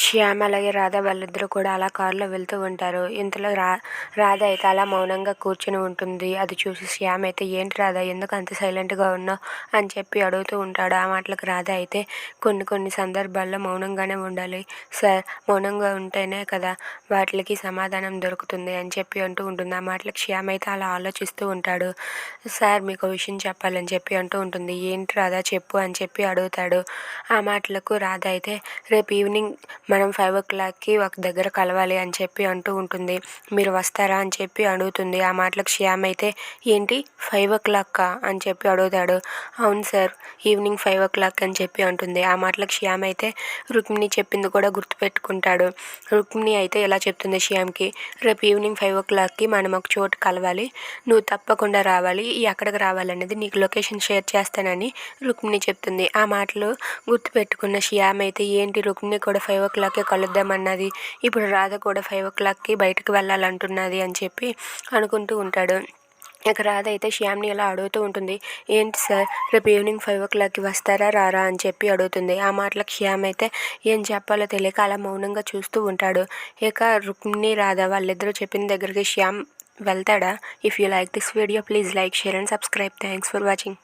శ్యామ్ అలాగే రాధ వాళ్ళిద్దరూ కూడా అలా కారులో వెళ్తూ ఉంటారు. ఇంతలో రాధ అయితే అలా మౌనంగా కూర్చుని ఉంటుంది. అది చూసి శ్యామ్ అయితే ఏంటి రాధ ఎందుకు అంత సైలెంట్గా ఉన్నావు అని చెప్పి అడుగుతూ ఉంటాడు. ఆ మాటలకు రాధ అయితే కొన్ని సందర్భాల్లో మౌనంగానే ఉండాలి సార్, మౌనంగా ఉంటేనే కదా వాటికి సమాధానం దొరుకుతుంది అని చెప్పి అంటూ ఉంటుంది. ఆ మాటలకు శ్యామ్ అయితే అలా ఆలోచిస్తూ ఉంటాడు. సార్ మీకు విషయం చెప్పాలని చెప్పి అంటూ ఉంటుంది. ఏంటి రాధ చెప్పు అని చెప్పి అడుగుతాడు. ఆ మాటలకు రాధ అయితే రేపు ఈవినింగ్ మనం 5 o'clockకి ఒక దగ్గర కలవాలి అని చెప్పి అంటూ ఉంటుంది. మీరు వస్తారా అని చెప్పి అడుగుతుంది. ఆ మాటలకు శ్యామ్ అయితే ఏంటి 5 o'clock అని చెప్పి అడుగుతాడు. అవును సార్, ఈవినింగ్ 5 o'clock అని చెప్పి అంటుంది. ఆ మాటలకు శ్యామ్ అయితే రుక్మిణి చెప్పింది కూడా గుర్తుపెట్టుకుంటాడు. రుక్మిణి అయితే ఇలా చెప్తుంది శ్యామ్కి, రేపు ఈవినింగ్ 5 o'clockకి మనం ఒక చోటు కలవాలి, నువ్వు తప్పకుండా రావాలి, ఎక్కడికి రావాలనేది నీకు లొకేషన్ షేర్ చేస్తానని రుక్మిణి చెప్తుంది. ఆ మాటలు గుర్తుపెట్టుకున్న శ్యామ్ అయితే ఏంటి రుక్మిణి కూడా 5 o'clockకే కలుద్దామన్నది, ఇప్పుడు రాధ కూడా 5 o'clockకి బయటకు వెళ్ళాలంటున్నది అని చెప్పి అనుకుంటూ ఉంటాడు. ఇక రాధ అయితే శ్యామ్ని ఇలా అడుగుతూ ఉంటుంది. ఏంటి సార్ రేపు ఈవినింగ్ 5 o'clockకి వస్తారా రారా అని చెప్పి అడుగుతుంది. ఆ మాటలకు శ్యామ్ అయితే ఏం చెప్పాలో తెలియక అలా మౌనంగా చూస్తూ ఉంటాడు. ఇక రుక్మిణి రాధ వాళ్ళిద్దరూ చెప్పిన దగ్గరికి శ్యామ్ వెళ్తాడా? If you like this video please like, share and subscribe. Thanks for watching.